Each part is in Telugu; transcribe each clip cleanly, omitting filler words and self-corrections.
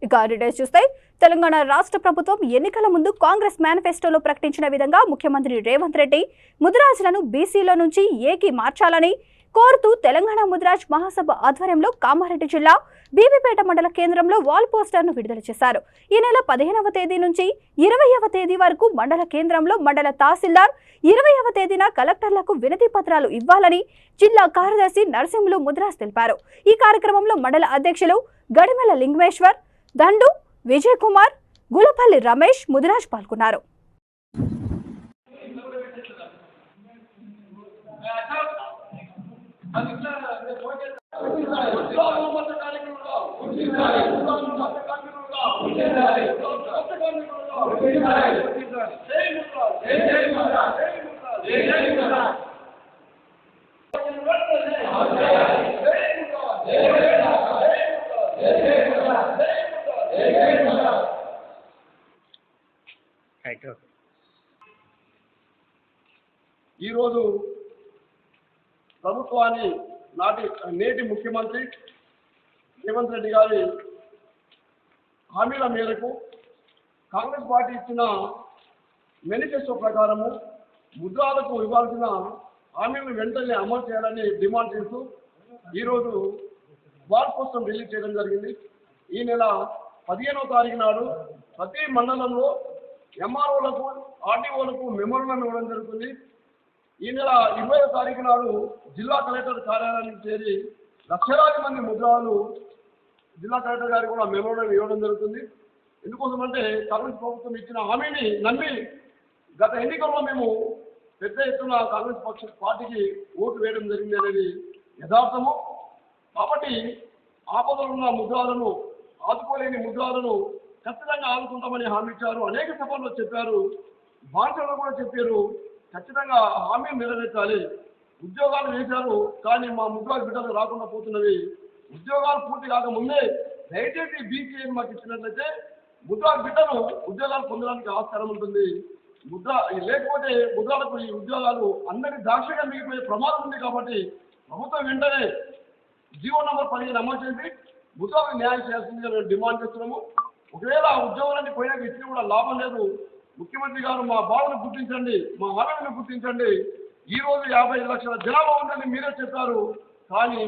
ఇక డీటెయిల్స్ చూస్తే తెలంగాణ రాష్ట్ర ప్రభుత్వం ఎన్నికల ముందు కాంగ్రెస్ మేనిఫెస్టోలో ప్రకటించిన విధంగా ముఖ్యమంత్రి రేవంత్ రెడ్డి ముదిరాజులను బీసీలో నుంచి ఏకి మార్చాలని కోరుతూ తెలంగాణ ముదిరాజ్ మహాసభ ఆధ్వర్యంలో కామారెడ్డి జిల్లా బీబీపేట మండల కేంద్రంలో వాల్ పోస్టర్ను విడుదల చేశారు. ఈ నెల 15వ తేదీ నుంచి 20వ తేదీ వరకు మండల కేంద్రంలో మండల తహసీల్దార్ 20వ తేదీన కలెక్టర్లకు వినతి పత్రాలు ఇవ్వాలని జిల్లా కార్యదర్శి నరసింహులు ముదిరాజ్ తెలిపారు. ఈ కార్యక్రమంలో మండల అధ్యక్షులు గడిమెల లింగమేశ్వర్, దండు విజయ్ కుమార్, గులపల్లి రమేష్ ముదిరాజ్ పాల్గొన్నారు. ఈ రోజు ప్రభుత్వాన్ని నేటి ముఖ్యమంత్రి రేవంత్ రెడ్డి గారి హామీల మేరకు కాంగ్రెస్ పార్టీ ఇచ్చిన మేనిఫెస్టో ప్రకారము ముద్రాలకు ఇవ్వాల్సిన హామీలను వెంటనే అమలు చేయాలని డిమాండ్ చేస్తూ ఈరోజు వాల్ పోస్టర్ రిలీజ్ చేయడం జరిగింది. ఈ నెల 15వ తారీఖు నాడు ప్రతి మండలంలో ఎంఆర్ఓలకు, ఆర్టీఓలకు మెమోలను ఇవ్వడం జరుగుతుంది. ఈ నెల 20వ తారీఖు నాడు జిల్లా కలెక్టర్ కార్యాలయానికి చేరి లక్షలాది మంది ముద్రాలు జిల్లా కలెక్టర్ గారికి కూడా మెమోరం ఇవ్వడం జరుగుతుంది. ఎందుకోసమంటే కాంగ్రెస్ ప్రభుత్వం ఇచ్చిన హామీని నమ్మి గత ఎన్నికల్లో మేము పెద్ద ఎత్తున కాంగ్రెస్ పార్టీకి ఓటు వేయడం జరిగింది అనేది యథార్థము. కాబట్టి ఆపదలు ఉన్న ముద్రాలను, ఆదుకోలేని ముద్రాలను ఖచ్చితంగా ఆదుకుంటామని హామీ ఇచ్చారు. అనేక సభల్లో చెప్పారు, బాధ్యతలు కూడా చెప్పారు. ఖచ్చితంగా హామీ నెరవేర్చాలి. ఉద్యోగాలు వేశారు, కానీ మా ముద్రాల బిడ్డలు రాకుండా పోతున్నవి. ఉద్యోగాలు పూర్తి కాకముందే దయచేసి బీసీ మాకు ఇచ్చినట్లయితే ముద్రాల బిడ్డలు ఉద్యోగాలు పొందడానికి ఆస్కారం ఉంటుంది. లేకపోతే ముద్రాలకు ఈ ఉద్యోగాలు అందరి దాక్షగా మిగిలిపోయే ప్రమాదం ఉంది. కాబట్టి ప్రభుత్వం వెంటనే జీవో నంబర్ 15 అమలు చేసి ముద్రాలకు న్యాయం చేయాల్సిందిగా మేము డిమాండ్ చేస్తున్నాము. ఒకవేళ ఉద్యోగాలన్నీ పోయినాక ఇచ్చిన కూడా లాభం లేదు. ముఖ్యమంత్రి గారు మా బాధను గుర్తించండి, మా హామీలను గుర్తించండి. ఈ రోజు 55 లక్షల జనాభా ఉందని మీరే చెప్పారు, కానీ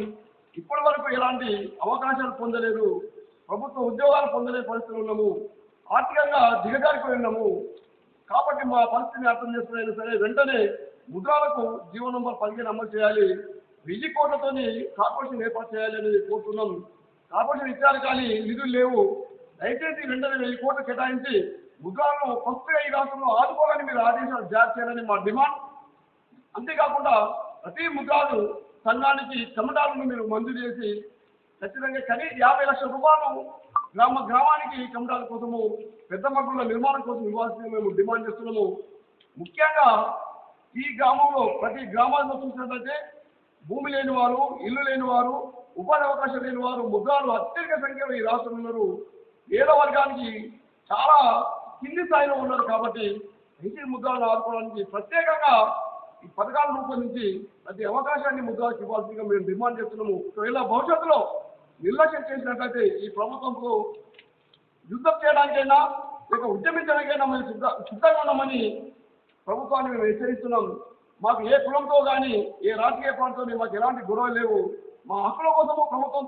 ఇప్పటి వరకు ఎలాంటి అవకాశాలు పొందలేదు. ప్రభుత్వ ఉద్యోగాలు పొందలేని పరిస్థితులు ఉన్నాము. ఆర్థికంగా దిగజారిపోయి ఉన్నాము. కాబట్టి మా పరిస్థితిని అర్థం చేసుకునే సరే వెంటనే ముద్రాలకు జీవో నంబర్ 15 అమలు చేయాలి. 1000 కోట్లతోని కార్పొరేషన్ ఏర్పాటు చేయాలి అనేది కోరుతున్నాం. కార్పొరేషన్ ఇచ్చారు కానీ నిధులు లేవు. దయచేసి వెంటనే 1000 కోట్లు కేటాయించి ముద్రాలను ఫస్ట్గా ఈ రాష్ట్రంలో ఆదుకోవాలని మీరు ఆదేశాలు జారీ చేయాలని మా డిమాండ్. అంతేకాకుండా ప్రతి ముద్రాలు సంఘానికి కమిటాలను మీరు మంజూరు చేసి ఖచ్చితంగా 50 లక్షల రూపాయలు గ్రామానికి కమిటాల కోసము, పెద్ద మగ్గుల నిర్మాణం కోసం ఇవ్వాల్సింది మేము డిమాండ్ చేస్తున్నాము. ముఖ్యంగా ఈ గ్రామంలో ప్రతి గ్రామాల్లో చూసినట్లయితే భూమి లేని వారు, ఇల్లు లేని వారు, ఉపాధి అవకాశం లేని వారు ముద్రాలు అత్యధిక సంఖ్యలో ఈ రాష్ట్రంలో ఉన్నారు. ఏదో వర్గానికి చాలా కింది స్థాయిలో ఉన్నారు. కాబట్టి బీసీ ముద్రాలను ఆదుకోవడానికి ప్రత్యేకంగా ఈ పథకాలను రూపొందించి ప్రతి అవకాశాన్ని ముద్రాలకు ఇవ్వాల్సిందిగా మేము డిమాండ్ చేస్తున్నాము. ఒకవేళ భవిష్యత్తులో నిర్లక్ష్యం చేసినట్లయితే ఈ ప్రభుత్వంతో యుద్ధం చేయడానికైనా లేక ఉద్యమించడానికైనా మేము సిద్ధంగా ఉన్నామని ప్రభుత్వాన్ని మేము హెచ్చరిస్తున్నాం. మాకు ఏ కులంతో కానీ ఏ రాజకీయ పార్టీతో మాకు ఎలాంటి గొడవలు లేవు. మా హక్కుల కోసము ప్రభుత్వం